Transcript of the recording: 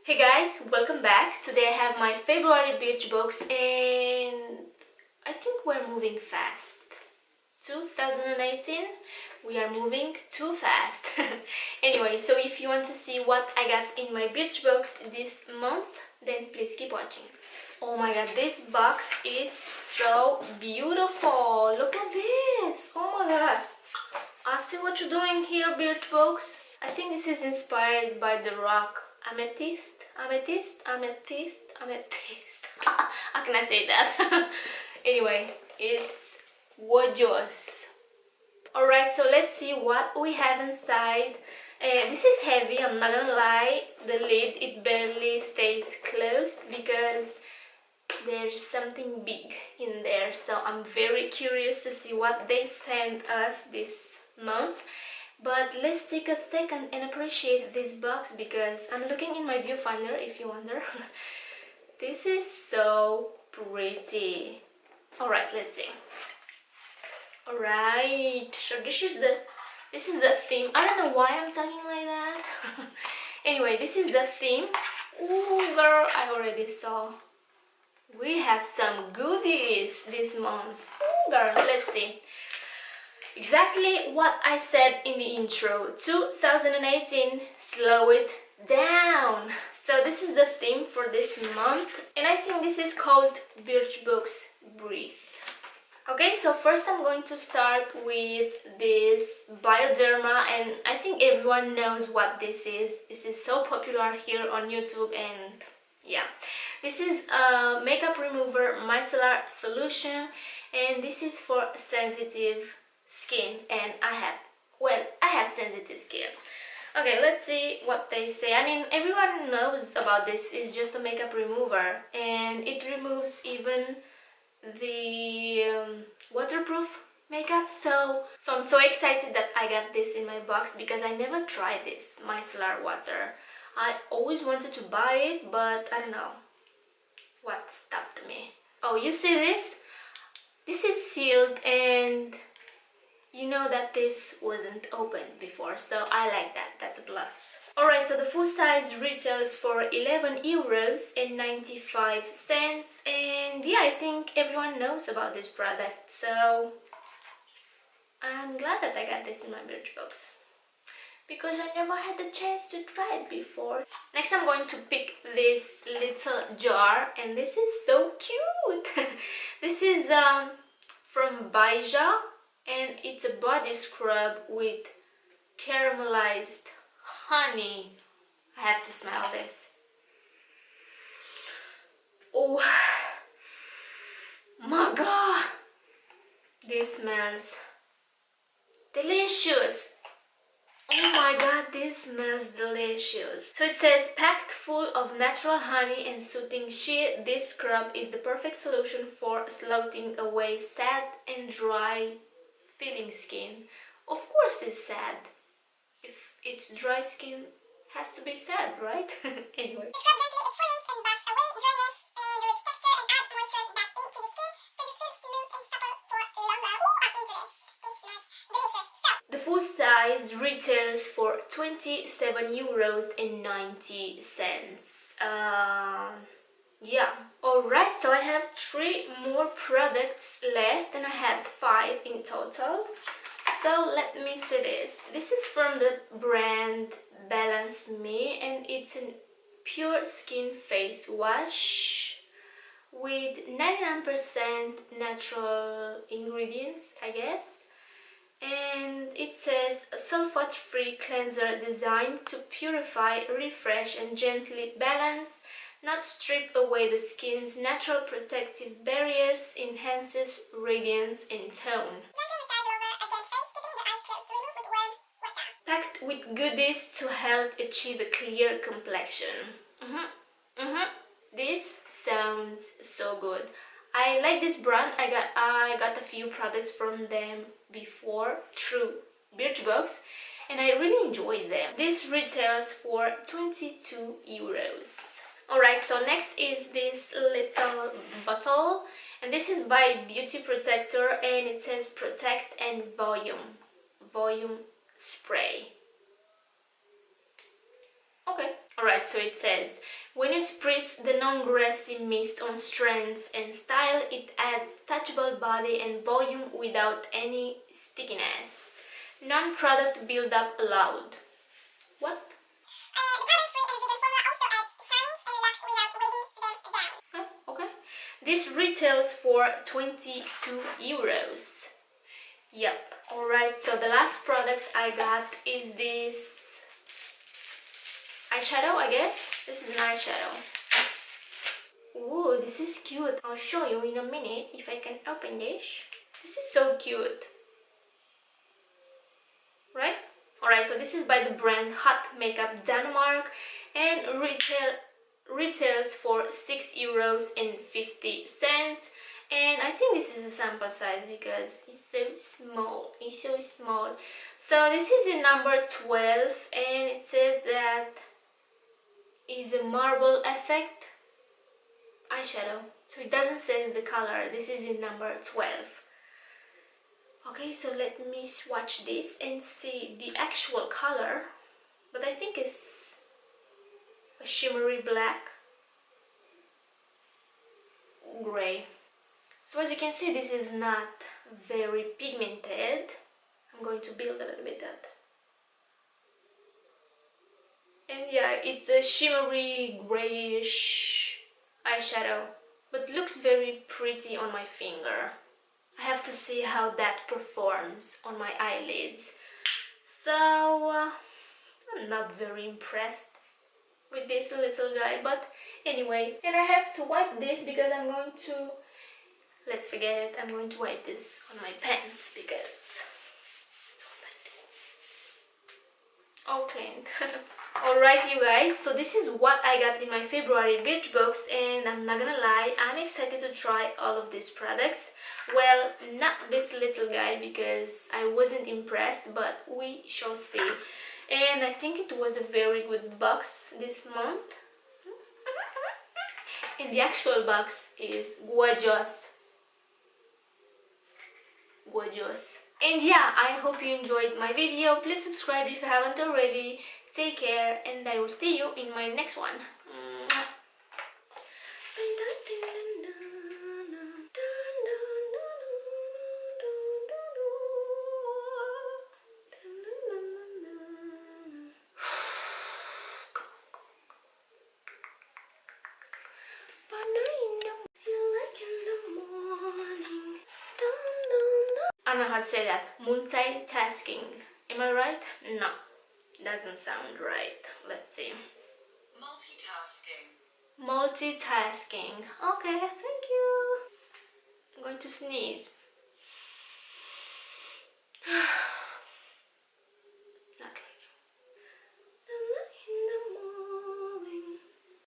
Hey guys, welcome back. Today I have my February Birchbox and I think we're moving fast. 2018, we are moving too fast. Anyway, so if you want to see what I got in my Birchbox this month, then please keep watching. Oh my god, this box is so beautiful. Look at this. Oh my god. I see what you're doing here, Birchbox. I think this is inspired by the rock amethyst. How can I say that? Anyway, it's gorgeous. Alright, so let's see what we have inside. This is heavy, I'm not gonna lie. The lid, it barely stays closed because there's something big in there. So I'm very curious to see what they sent us this month. But let's take a second and appreciate this box because I'm looking in my viewfinder, if you wonder. This is so pretty. Alright, let's see. Alright, so this is the theme. I don't know why I'm talking like that. Anyway, this is the theme. Ooh, girl, I already saw. We have some goodies this month. Ooh, girl, let's see. Exactly what I said in the intro. 2018, slow it down. So this is the theme for this month, and I think this is called Birchbox Breathe. Okay, so first I'm going to start with this Bioderma, and I think everyone knows what this is. This is so popular here on YouTube, and yeah. This is a makeup remover micellar solution, and this is for sensitive skin, and I have sensitive skin. Okay, let's see what they say. I mean, everyone knows about this. It's just a makeup remover, and it removes even the waterproof makeup. So I'm so excited that I got this in my box because I never tried this micellar water. I always wanted to buy it, but I don't know what stopped me. Oh, you see this? This is sealed, and you know that this wasn't opened before, so I like that. That's a plus. Alright, so the full size retails for €11.95, and yeah, I think everyone knows about this product, so I'm glad that I got this in my Birchbox because I never had the chance to try it before. Next, I'm going to pick this little jar, and this is so cute. This is from Baija, and it's a body scrub with caramelized honey. I have to smell this. Oh my god, this smells delicious. Oh my god, this smells delicious. So it says, packed full of natural honey and soothing shea, this scrub is the perfect solution for slothing away sad and dry feeling skin. Of course it's sad. If it's dry skin, has to be sad, right? Anyway. The full size retails for €27.90. Yeah. Alright, so I have 3 more products left, and I had 5 in total. So let me see this. This is from the brand Balance Me, and it's a pure skin face wash with 99% natural ingredients, I guess. And it says a sulfate-free cleanser designed to purify, refresh, and gently balance, not strip away the skin's natural protective barriers, enhances radiance and tone. Packed with goodies to help achieve a clear complexion. This sounds so good. I like this brand. I got a few products from them before through Birchbox, and I really enjoyed them. This retails for €22. Alright, so next is this little bottle, and this is by Beauty Protector, and it says Protect and Volume Spray. Okay. Alright, so it says When it spreads the non-grassy mist on strands and style, it adds touchable body and volume without any stickiness. Non-product build-up allowed. What? Okay. This retails for 22 euros. Yep. Alright, so the last product I got is this eyeshadow, I guess. This is an eyeshadow. Ooh, this is cute. I'll show you in a minute if I can open this. This is so cute. Right? Alright, so this is by the brand Hot Makeup Denmark and retails for 6 euros and 50 cents. And I think this is a sample size because it's so small. It's so small. So this is in number 12 and it says that is a marble effect eyeshadow. So it doesn't say the color. This is in number 12. Okay, so let me swatch this and see the actual color. But I think it's a shimmery black. Gray. So as you can see, this is not very pigmented. I'm going to build a little bit that. And yeah, it's a shimmery grayish eyeshadow, but looks very pretty on my finger. I have to see how that performs on my eyelids. So I'm not very impressed with this little guy, but anyway. And I have to wipe this because I'm going to, let's forget it, I'm going to wipe this on my pants because it's all cleaned. Alright you guys, so this is what I got in my February Birchbox, and I'm not gonna lie, I'm excited to try all of these products. Well, not this little guy because I wasn't impressed, but we shall see. And I think it was a very good box this month. And the actual box is gorgeous. Gorgeous. And yeah, I hope you enjoyed my video. Please subscribe if you haven't already. Take care, and I will see you in my next one. I don't know how to say that. Multitasking. Am I right? No. Doesn't sound right. Let's see. Multitasking. Okay, thank you. I'm going to sneeze.